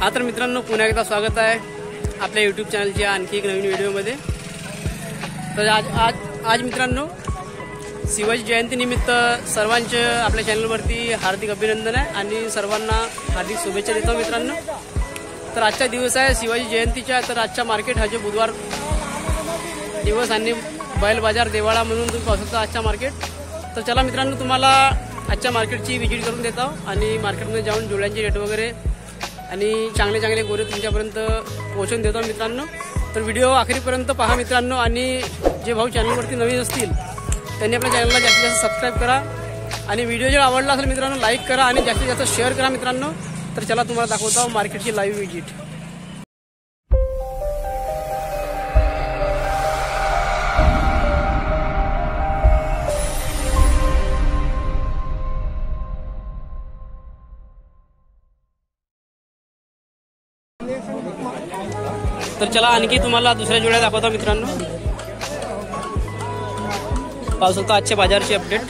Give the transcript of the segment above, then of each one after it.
हा तर मित्रांनो पुन्हा एकदा स्वागत आहे आपल्या यूट्यूब चॅनलच्या आणखी एक नवीन व्हिडिओमध्ये। तर आज मित्रांनो शिवाजी जयंती निमित्त सर्वांचे आपल्या चॅनलवरती हार्दिक अभिनंदन आहे आणि सर्वांना हार्दिक शुभेच्छा देतो मित्रांनो। तर आजचा दिवस आहे शिवाजी जयंतीचा। तर आजचा मार्केट हा जो बुधवार दिवस आणि बैल बाजार देवाळा म्हणून तुम्ही पाहू शकता आजचा मार्केट। तर चला मित्रांनो तुम्हाला आजच्या मार्केटची व्हिजिट करून देतो आणि मार्केटमध्ये जाऊन जोड्यांचे रेट वगैरे आणि चांगले गोरे तुमच्यापर्यंत पोहोचवून देतो मित्रांनो। तर व्हिडिओ अखेरीपर्यंत पहा मित्रांनो आणि जे भाऊ चॅनलवरती नवीन असतील त्यांनी आपल्या चॅनलला जास्तीत जास्त सबस्क्राईब करा आणि व्हिडिओ जर आवडला असेल मित्रांनो लाईक करा आणि जास्तीत जास्त शेअर करा मित्रांनो। तर चला तुम्हाला दाखवतो मार्केटची लाईव्ह व्हिजिट। तर चला आणखी तुम्हाला दुसऱ्या जोड्या दाखवतो मित्रांनो। पाहू शकता आजच्या बाजारची अपडेट।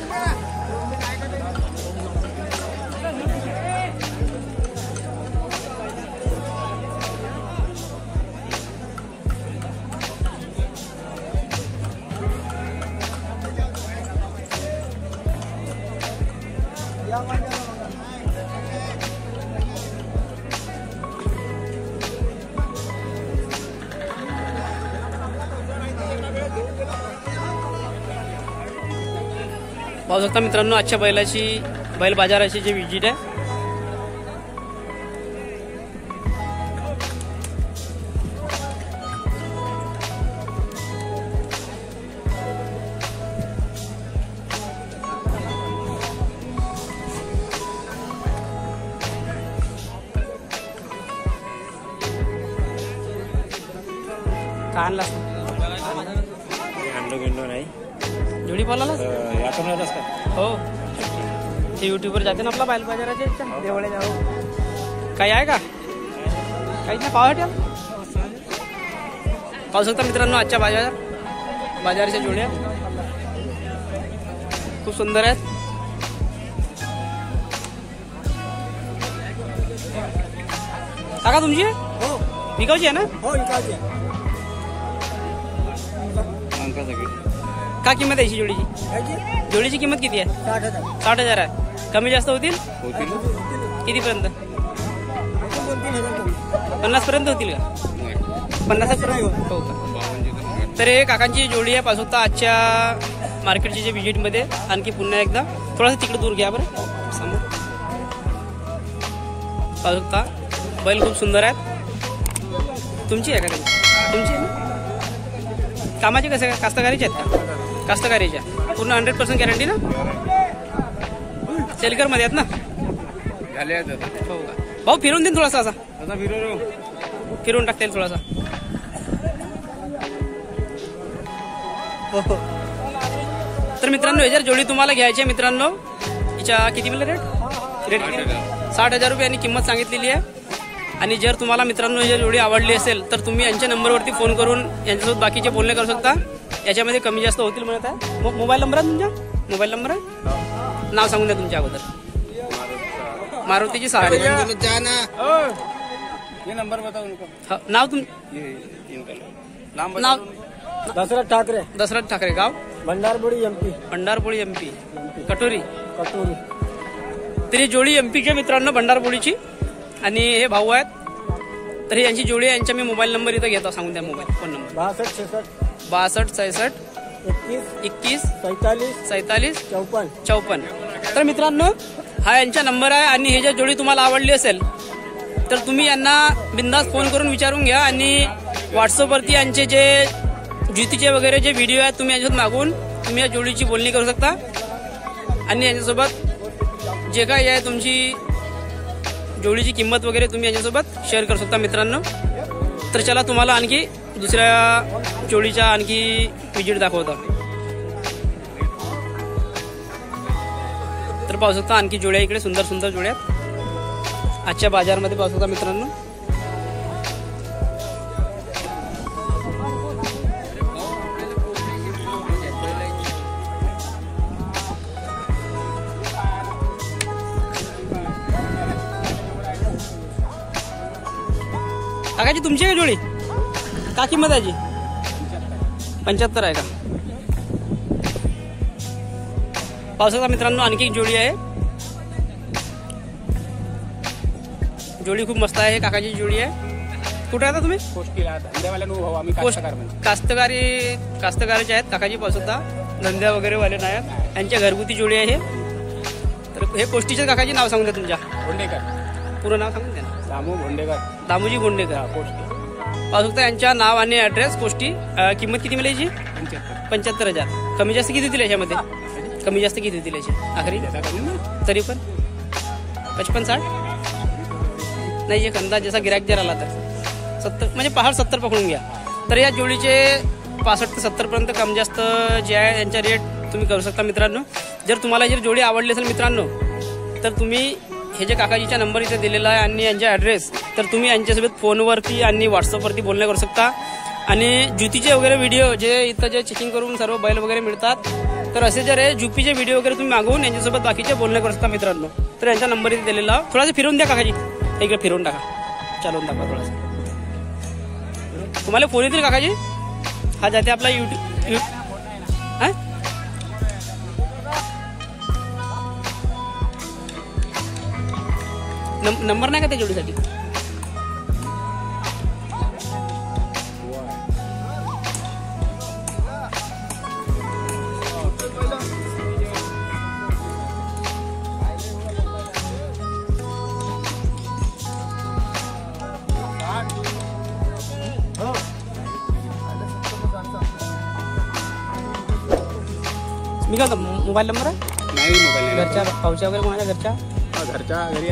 पाहू शकता मित्रांनो आजच्या बैल बाजाराची जी व्हिजिट आहे। का आणला नाही जोडी बोलायला हो ते युट्यूबवर जाते ना आपला बैल बाजाराचे देवळे जाऊ काही आहे का काहीच नाही पाव हॉटेल। पाहू शकता मित्रांनो आजच्या बाजारच्या जोड्या खूप सुंदर आहेत। काका तुमची हो विकायची आहे ना? हो विकायची आहे। का किंमत आहे जोडीची? जोडीची किंमत किती आहे? 60,000 आहे। कमी जास्त होतील कितीपर्यंत? 50 पर्यंत होतील का? 50 हो का? तर हे काकांची जोडी आहे पाहू शकता आजच्या मार्केटची जे व्हिजिट मध्ये। आणखी पुन्हा एकदा थोडासा तिकडे दूर घ्या बरं समोर। पाहू शकता बैल खूप सुंदर आहेत। तुमची आहे का? तुमची आहे ना? कामाचे कसे कास्तकारीचे आहेत का? कास्तकारीच्या पूर्ण 100% गॅरंटी ना? सेलकर मध्ये आहेत ना? हो का भाऊ फिरून देईन थोडासा असा फिरून टाकता येईल थोडासा हो। तर मित्रांनो हे जर जोडी तुम्हाला घ्यायची आहे मित्रांनो हिच्या किती म्हणलं रेट 60,000 रुपये यांनी किंमत सांगितलेली आहे। आणि जर तुम्हाला मित्रांनो ही जोडी आवडली असेल तर तुम्ही यांच्या नंबरवरती फोन करून यांच्यासोबत बाकीचे बोलणे करू शकता। याच्यामध्ये कमी जास्त होतील म्हणत आहे। मोबाईल नंबर आहे तुमचा? मोबाईल नंबर आहे? नाव सांगून द्या तुमच्या अगोदर। मारुतीची सहारे नाव नाव दशरथ ठाकरे गाव भंडारपोळी एमपी कटोरी। तरी जोडी एमपीच्या मित्रांनो भंडारपोळीची आणि हे भाऊ आहेत। तर यांची जोडी आहे। यांचा मी मोबाईल नंबर इथं घेतो सांगून द्या मोबाईल फोन नंबर 62 66 21 47 54। तर मित्रांनो हा यांचा नंबर आहे आणि हे जर जोडी तुम्हाला आवडली असेल तर तुम्ही यांना बिंदास फोन करून विचारून घ्या आणि व्हॉट्सअपवरती यांचे जे ज्युतीचे वगैरे जे व्हिडिओ आहेत तुम्ही यांच्यात मागून तुम्ही या जोडीची बोलणी करू शकता आणि यांच्यासोबत जे काही आहे तुमची जोडीची किंमत वगैरे तुम्ही यांच्यासोबत शेअर करू शकता मित्रांनो। तर चला तुम्हाला आणखी दुसऱ्या जोडीच्या आणखी व्हिजिट दाखवतो। तर पाहू शकता आणखी जोड्या इकडे सुंदर जोड्या आजच्या बाजारमध्ये पाहू शकता मित्रांनो। काकाची तुमची आहे जोडी? का किंमत आहे जी? 75 आहे का? पावसाचा मित्रांनो आणखी एक जोडी आहे. जोडी खूप मस्त आहे. काकाची जोडी आहे. कुठे आता तुम्ही? कास्तकाराचे आहेत काकाजी. पावसाचा धंद्या वगैरे वाले नाही आहेत. यांच्या घरगुती जोडी आहे. तर हे कोष्टीचे काकाजी नाव सांगून द्या तुमच्या. भोंडेकर. पूर्ण नाव सांगून द्या ना. दामू भोंडेकर. दामूजी भोंडेकर. पावसाचा यांच्या नाव आणि ऍड्रेस. कोष्टी. किंमत किती मिळायची? 75,000. कमी जास्त किती दिली याच्यामध्ये? कमी जास्त किती दिली याची आखरी? तरी पण 55-60 नाही. एक अंदाज जसा गिरायक जर आला तर 70 म्हणजे पहाड 70 पकडून घ्या. तर या जोडीचे 65 ते 70 पर्यंत कमी जास्त जे आहे यांचा रेट तुम्ही करू शकता मित्रांनो. जर तुम्हाला जर जोडी आवडली असेल मित्रांनो तर तुम्ही हे जे काकाजीचा नंबर इथे दिलेला आहे आणि यांचा ॲड्रेस, तर तुम्ही यांच्यासोबत फोनवरती आणि व्हॉट्सअपवरती बोलणं करू शकता. आणि ज्युतीचे वगैरे व्हिडिओ जे इथं जे चेकिंग करून सर्व बैल वगैरे मिळतात, तर असे जर आहे जुपीचे व्हिडिओ वगैरे तुम्ही मागवून यांच्यासोबत बाकीचे बोलणं करू शकता मित्रांनो. तर यांचा नंबर इथे दिलेला. थोडासा फिरवून द्या काकाजी. इकडे फिरवून टाका. चालवून दाखवा थोडासा. तुम्हाला फोन येतील काकाजी. हा जाते आपला यूट्यूब. हा नंबर नाही का त्या जोडीसाठी? मी काय मोबाईल नंबर आहे? नाही मोबाईल घरच्या पावच्या वगैरे कोणाच्या घरच्या घरी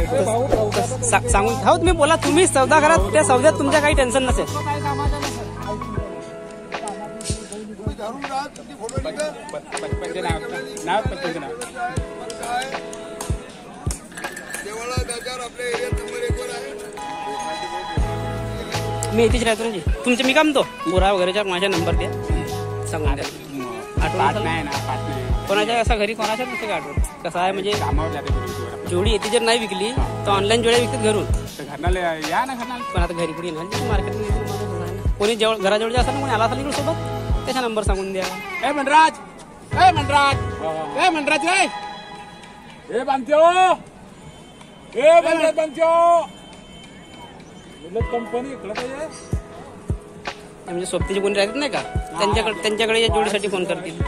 सांगून हो तुम्ही बोला. तुम्ही सौदा करा. त्या सौद्यात तुमच्या काही टेन्शन नसेल. मी इथेच राहतो ना जी. तुमचे मी काय म्हणतो बोरा वगैरेच्या माझ्या नंबर द्या. सांगून द्या. आठवण नाही ना. कोणाच्या असा घरी कोणाच्या नसते का आठवण? कसं आहे म्हणजे जोडी येते जर नाही विकली तर ऑनलाईन जोड्या विकतात घरून. या ना पण आता घरी पुढे मार्केट कोणी घराजवळच्या असेल ना कोणी आला असेल इकडे सोबत त्याचा नंबर सांगून द्या. ए मनराज. ए बांधतो. ए मनराज बांधतो. कंपनी म्हणजे सोबतीचे कोणी राहतात नाही का त्यांच्याकडे या जोडीसाठी फोन करतील.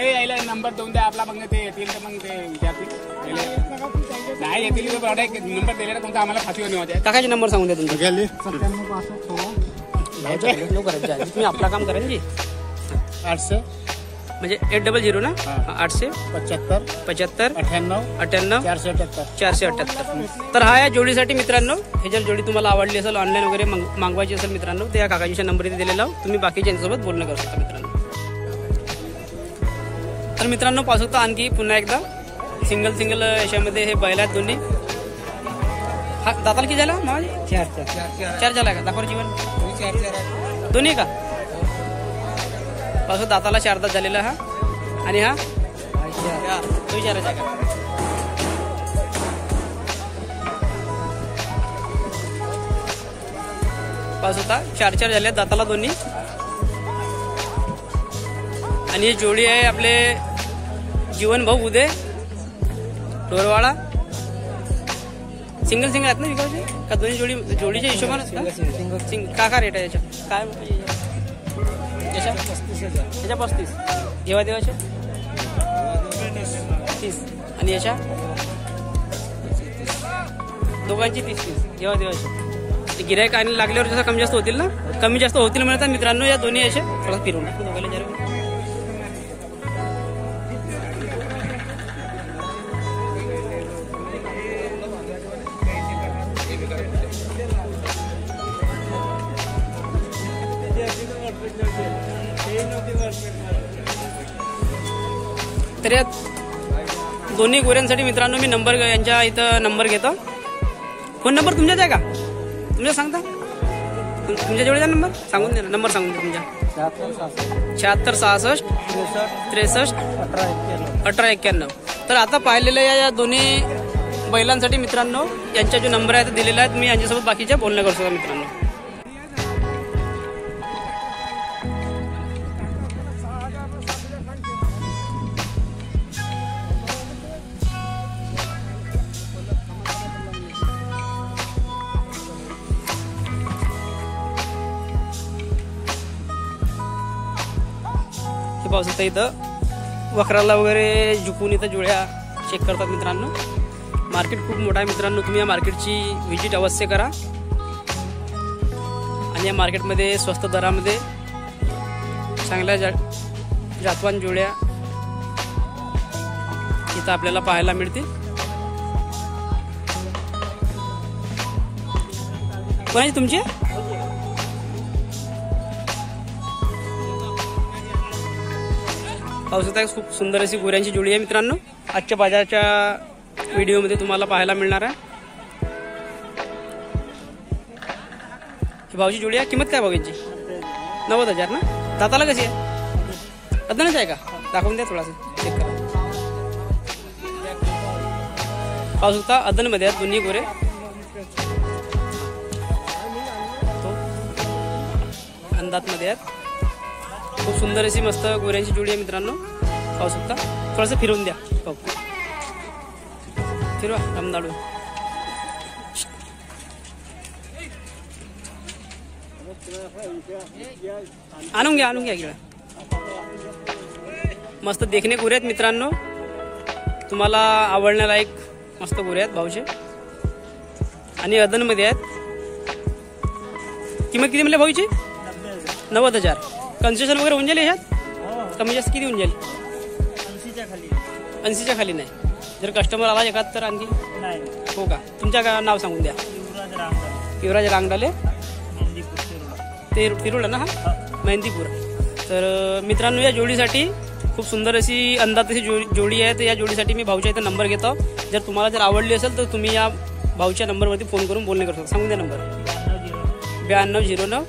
यायला नंबर देऊन द्या आपला. मग ते येतील तर मग ते विचारतील. नाही येतील नंबर दिले ना तुमचा आम्हाला फाशी होणे होते. काकाचे नंबर सांगून द्या तुमच्या. तुम्ही आपला काम करेल जी. 800 म्हणजे 800 ना. 800 75 98 478. तर हा या जोडीसाठी मित्रांनो. हे जर जोडी तुम्हाला आवडली असेल ऑनलाईन वगैरे मागवायची असेल मित्रांनो तर या काकाजीच्या नंबर इथे दिलेला. तुम्ही बाकीच्या यांच्यासोबत बोलणं करू शकता मित्रांनो. तर मित्रांनो पाहू शकता आणखी पुन्हा एकदा सिंगल याच्यामध्ये हे बैल आहेत दोन्ही. हा दाताला किती झाला मामाजी? 4 झाला का? दाखवा जीवन दोन्ही का? पाहू दाताला 4 दात झालेला हा. आणि हा तो विचारायचा का? पाहू शकता 4 झाले दाताला दोन्ही. आणि ही जोडी आहे आपले जीवन भाऊ उदय ढोरवाडा. सिंगल आहेत ना विकायचे का? दोन्ही जोडीच्या हिशोबाने का रेट आहे याच्या? काय याच्या 35 जेव्हा देवाचे 30 आणि याच्या दोघांची 30 जेव्हा देवाचे. गिरायक आणि लागल्यावर जसं कमी जास्त होतील ना. कमी जास्त होतील म्हणतात मित्रांनो या दोन्ही याचे. थोडं फिरून दोघांना जरा. तर या दोन्ही गोऱ्यांसाठी मित्रांनो मी नंबर यांच्या इथं नंबर घेतो. फोन नंबर तुमच्याच आहे का? तुमच्या सांगता तुमच्या जेवढे नंबर सांगून द्या. नंबर सांगून द्या तुमच्या. 76 66 63 18 91. तर आता पाहिलेल्या या दोन्ही बैलांसाठी मित्रांनो यांच्या जो नंबर आहे ते दिलेला आहे, तुम्ही यांच्यासोबत बाकीच्या बोलणं करू शकता मित्रांनो. हे पाहू शकता इथं वखराला वगैरे झुकून इथं जुळ्या चेक करतात मित्रांनो. मार्केट खूप मोठा आहे मित्रांनो, तुम्ही या मार्केटची व्हिजिट अवश्य करा. आणि या मार्केटमध्ये स्वस्त दरामध्ये चांगल्या जातवान जोड्या इथं आपल्याला पाहायला मिळतील. कोणाची तुमची पाहू शकता खूप सुंदर अशी गोऱ्यांची जोडी आहे मित्रांनो. आजच्या बाजाराच्या व्हिडिओमध्ये तुम्हाला पाहायला मिळणार आहे. ही भाऊची जोडी आहे, किंमत काय भाऊ यांची? 90,000 ना. दाताला कशी आहे? अदनच आहे का? दाखवून द्या थोडासा, चेक करा. पाहू शकता अदनमध्ये आहेत दोन्ही गोरे. अंदाजमध्ये आहेत. खूप सुंदर अशी मस्त गोऱ्यांची जोडी आहे मित्रांनो. पाहू शकता, थोडंसं फिरवून द्या. पाहू फिरवा रमदाडू. आणून घ्या गिळा. मस्त देखणे गोरे आहेत मित्रांनो, तुम्हाला आवडण्यालायक मस्त गोरे आहेत भाऊचे. आणि अदनमध्ये आहेत. किंमत किती म्हणले भाऊची? 90,000. कन्सेशन वगैरे होऊन जाईल याच्यात? कमी जास्त किती होऊन जाईल? 80च्या खाली नाही. जर कस्टमर आला एखाद तर आणखी हो का? तुमच्या नाव सांगून द्या. युवराज रांगडाले, ते तिरुळा ना, हा मेहंदीपूर. तर मित्रांनो या जोडीसाठी खूप सुंदर अशी अंदाज अशी जोडी आहे. तर या जोडीसाठी मी भाऊच्या इथं नंबर घेतो. जर तुम्हाला जर आवडली असेल तर तुम्ही या भाऊच्या नंबरवरती फोन करून बोलणे करू शकता. सांगून द्या नंबर. 9209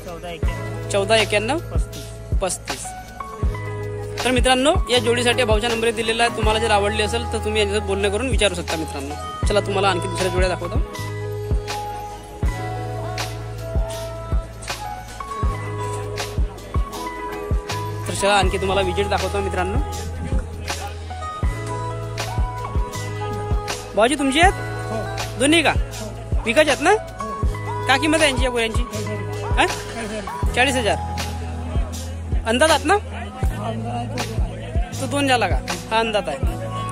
1491 35. तर मित्रांनो या जोडीसाठी भाऊच्या नंबर दिलेला आहे. तुम्हाला जर आवडली असेल तर तुम्ही यांच्यासोबत बोलणं करून विचारू शकता मित्रांनो. चला तुम्हाला आणखी दुसऱ्या जोड्या दाखवतो. तर चला आणखी तुम्हाला विजिट दाखवतो मित्रांनो. भाऊजी तुमची आहेत दोन्ही का? विकायची आहेत ना? का किंमत आहे यांची या गोऱ्यांची? 40,000. अंदाज आहात ना? तो 2 झाला का? हा अंदाज आहे.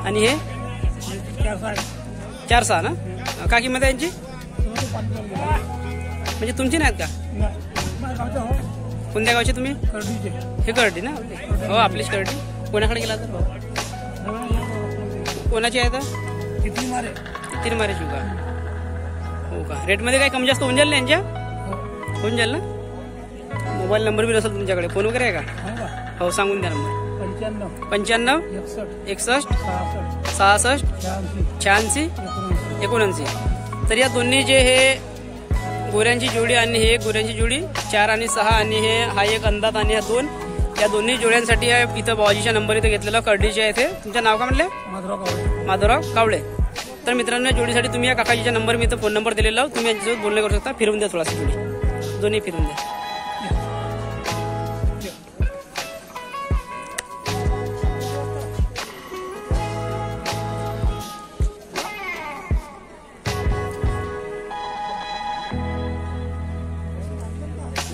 आणि हे 4-6 ना? का किंमत आहे यांची? म्हणजे तुमची नाहीत का? कोणत्या गावचे तुम्ही? हे करडी ना? हो आपलीच करडी. कोणाकडे गेला तर? कोणाची आहे तर? किती मारायची का? हो का? रेटमध्ये काही कमी जास्त होऊन जाईल ना यांच्या? होऊन जाईल ना? मोबाईल नंबर बी नसेल तुमच्याकडे? फोन वगैरे आहे का? हो सांगून द्या नंबर. 95 61 66 86 79. तर या दोन्ही जे हे गोऱ्यांची जोडी आणि हे गोऱ्यांची जोडी 4 आणि 6 आणि हे हा एक अंदाज आणि हा 2, या दोन्ही जोड्यांसाठी इथं बाबाजीचा नंबर इथं घेतलेला कर्डीचे आहे. तुमचं नाव काय म्हणले? माधवराव कावळे. तर मित्रांनो जोडीसाठी तुम्ही या काकाजीचा नंबर मी इथं फोन नंबर दिलेला, तुम्ही यांच्यासोबत बोलणं करू शकता. फिरवून द्या थोडासा जोडी, दोन्ही फिरवून द्या.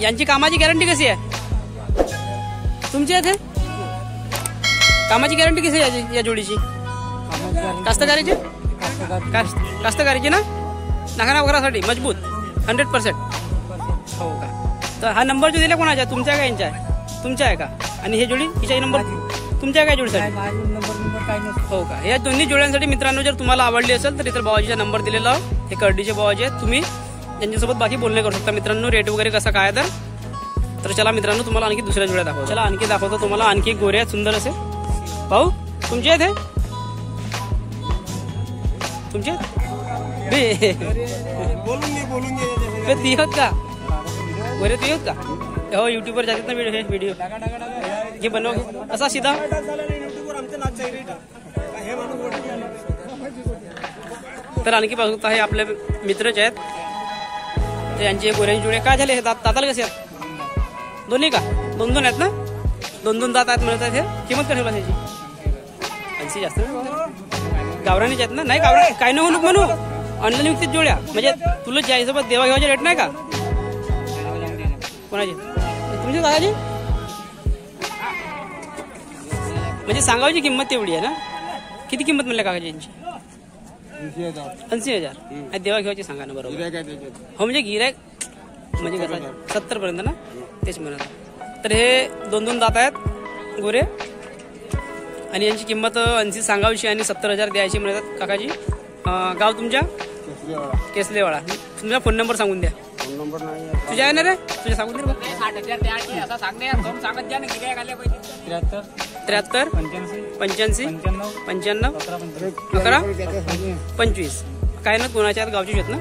यांची कामाची गॅरंटी कशी आहे तुमची? आहे कामाची गॅरंटी कशी आहे या जोडीची? कास्तकारीची ना? नाकाना वगैरेसाठी मजबूत 100%. हो का? तर हा नंबर जो दिला कोणाचा? तुमच्या का यांच्या? तुमच्या आहे का? आणि हे जोडी हिचा नंबर तुमच्या काय जोडीसाठी? हो का? या दोन्ही जोड्यांसाठी मित्रांनो जर तुम्हाला आवडली असेल तर इतर बाबाजीचा नंबर दिलेला, हे कर्डीचे बाबाजी आहेत. तुम्ही त्यांच्यासोबत बाकी बोलणे करू शकता मित्रांनो. रेट वगैरे कसा काय तर चला मित्रांनो तुम्हाला आणखी दुसऱ्या जोड्या दाखवतो. चला आणखी दाखवतो तुम्हाला. आणखी गोरे आहेत सुंदर असे. भाऊ तुमचे आहेत? तुमचे ती होत का? गोरे ती होत का? हो युट्यूबवर जातात ना व्हिडिओ घे बनव असा सीधा तर आणखी पाहू शकता हे आपले मित्रच आहेत, तर यांचे गोऱ्यांची जोडी काय झाले, हे दाताला कसे आहेत, दोन्ही का, दोन दोन आहेत ना, दोन दोन दात आहेत म्हणत आहेत. हे किंमत काय ठेवला त्याची, 80 जास्त गावरानीच आहेत ना, नाही गावरान काय नाही म्हणू ऑनलाईन विकतात जोड्या, म्हणजे तुला ज्या हिशोबात देवाघेवाचे रेट नाही का कोणाचे तुमची दादाजी, म्हणजे सांगायची किंमत तेवढी आहे ना. किती किंमत म्हणल्या काकाची यांची, 80,000. देवाघेवाची सांगा ना बरोबर. हो म्हणजे गिरायक म्हणजे कसं 70 पर्यंत ना, तेच म्हणत. तर हे दोन दोन दात आहेत गोरे आणि यांची किंमत 80 सांगावीची आणि 70,000 द्यायची म्हणतात काकाजी. गाव तुमच्या केसलेवाडा. तुमचा फोन नंबर सांगून द्या. फोन नंबर नाही तुझ्या आहे ना रे, तुझ्या सांगून दे. 60,000 द्यायचे असं सांगणे, सांगत द्या ना, किती आले पाहिजे. 73 85 95 11 25. काय ना कोणाच्या गावची आहेत ना.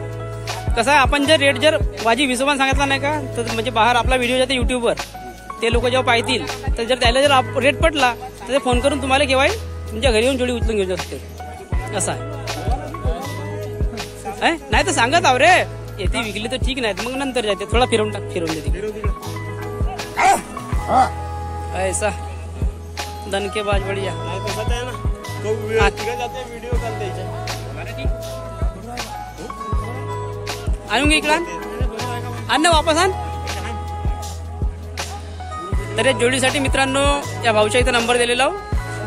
कसं आहे, आपण जर रेट जर वाजी हिशोबाने सांगितला नाही का, तर म्हणजे बाहेर आपला व्हिडिओ जाते युट्यूबवर, ते लोक जेव्हा पाहतील तर जर त्याला जर रेट पटला तर ते फोन करून तुम्हाला केव्हा तुमच्या घरी येऊन जोडी उचलून घेऊ शकते. असं आहे नाही तर सांगत आहो रे, येते विकली तर ठीक नाही, मग नंतर जाते थोडा फिरवून देते. ऐसा दणकेबाज बढिया आणून घे इकडं, आण ना वापस आण. तर या जोडीसाठी मित्रांनो या भाऊच्या इथं नंबर दिलेला,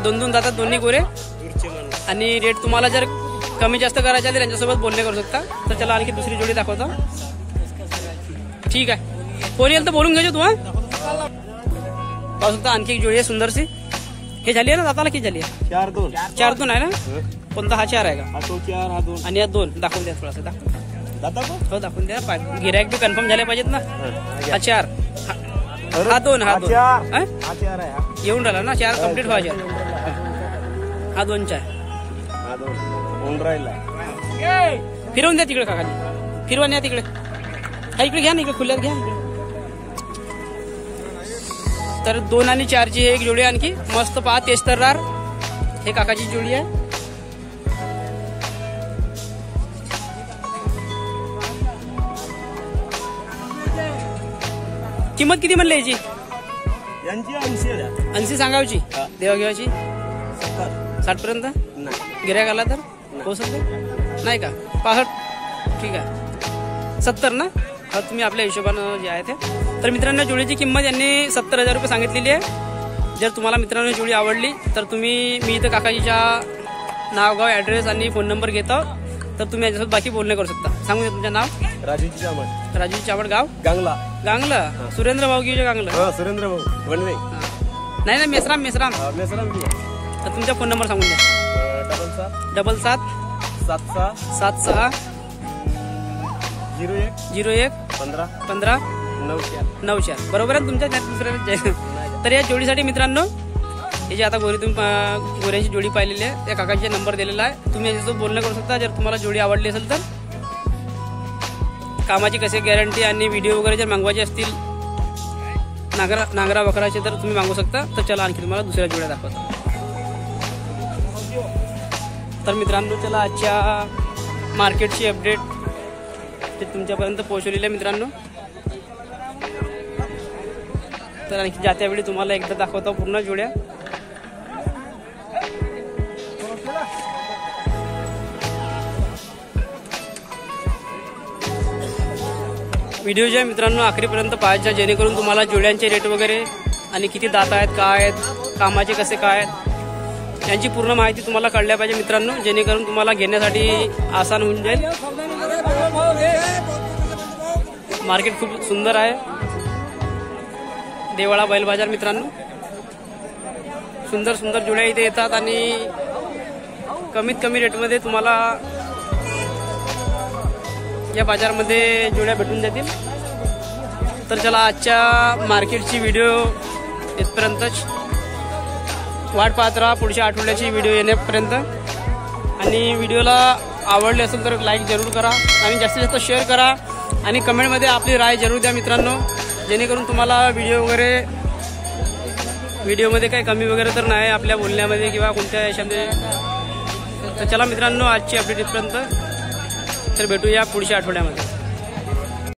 दोन दोन जातात दोन्ही गोरे, आणि रेट तुम्हाला जर कमी जास्त करायचे तर त्यांच्यासोबत बोलणे करू शकता. तर चला आणखी दुसरी जोडी दाखवतो. ठीक आहे, फोन येईल तर बोलून घ्यायचो तू. पाहू शकता आणखी एक जोडी आहे सुंदरशी. हे झाली आहे ना दाताला, किती झाली आहे, 4-2 आहे ना. कोणता, हा 4 आहे का, आणि या 2 दाखवून द्या थोडासा, दाखव हो दाखवून द्या. गिरायक बी कन्फर्म झाले पाहिजेत ना. हा 4 हा 2 येऊन राहिला ना, 4 कम्प्लीट व्हायचे. हा 2चा आहे. फिरवून द्या तिकडे काकाजी, फिरवा न्या तिकडे. हा इकडे घ्या ना, इकडे खुल्यात घ्या. तर 2 आणि 4ची एक जोडी आणखी मस्त पहा, तेस्तरार हे काकाची जोडी आहे. किंमत किती म्हणली याची, 80 सांगावची, देवाघेवाची 60 पर्यंत. गिऱ्हाईक आला तर होऊ शकते नाही का, 65. ठीक आहे, 70 ना. हा तुम्ही आपल्या हिशोबानं जे आहे ते. तर मित्रांनो जोडीची किंमत यांनी 70,000 रुपये सांगितलेली आहे. जर तुम्हाला मित्रांनो जोडी आवडली तर तुम्ही, मी इथं काकाजीच्या नाव, गाव, ॲड्रेस आणि फोन नंबर घेतो, तर तुम्ही याच्यासोबत बाकी बोलणे करू शकता. सांगू द्या तुमचं नाव. राजू चावड, गाव गांगला. सुरेंद्र भाऊजीच्या गांगला. सुरेंद्र भाऊ वनवे. नाही नाही, मेसराम. तर तुमचा फोन नंबर सांगून द्या. 77 76 01 15 94. बरोबर आहे तुमच्या त्यात दुसऱ्या. तर या जोडीसाठी मित्रांनो, हे जे आता गोऱ्यांची जोडी पाहिलेली आहे, त्या काकांचा नंबर दिलेला आहे. तुम्ही याच्यासोबत बोलणं करू शकता. जर तुम्हाला जोडी आवडली असेल तर, कामाची कशी गॅरंटी आणि व्हिडिओ वगैरे जर मागवायचे असतील नांगरा वखराचे, तर तुम्ही मागवू शकता. तर चला आणखी तुम्हाला दुसऱ्या जोड्या दाखवतो. तर मित्रांनो चला आजच्या मार्केटची अपडेट ते तुमच्यापर्यंत पोहोचवलेली आहे मित्रांनो. तर आणखी जात्या वेळी तुम्हाला एकदा दाखवतो पूर्ण जोड्या. व्हिडिओ जे मित्रांनो आखरीपर्यंत पाहायचा, जेणेकरून तुम्हाला जोड्यांचे रेट वगैरे आणि किती दात आहेत, काय आहेत, कामाचे कसे काय आहेत, यांची पूर्ण माहिती तुम्हाला कळल्या पाहिजे मित्रांनो, जेणेकरून तुम्हाला घेण्यासाठी आसान होऊन जाईल. मार्केट खूप सुंदर आहे. देवाळा बैल बाजार मित्रांनो, सुंदर सुंदर जोड्या इथे येतात आणि कमीत कमी रेटमध्ये तुम्हाला या बाजारमध्ये जोड्या भेटून जातील. तर चला आजच्या मार्केटची व्हिडिओ इथपर्यंतच. वाट पाहत राहा पुढच्या आठवड्याची व्हिडिओ येण्यापर्यंत. आणि व्हिडिओला आवडले असेल तर लाईक जरूर करा आणि जास्तीत जास्त शेअर करा आणि कमेंटमध्ये आपली राय जरूर द्या मित्रांनो, जेणेकरून तुम्हाला व्हिडिओमध्ये काही कमी वगैरे तर नाही आपल्या बोलण्यामध्ये किंवा कोणत्या याच्यामध्ये तर चला मित्रांनो, आजची अपडेट इथपर्यंत. तर भेटूया पुढच्या आठवड्यामध्ये.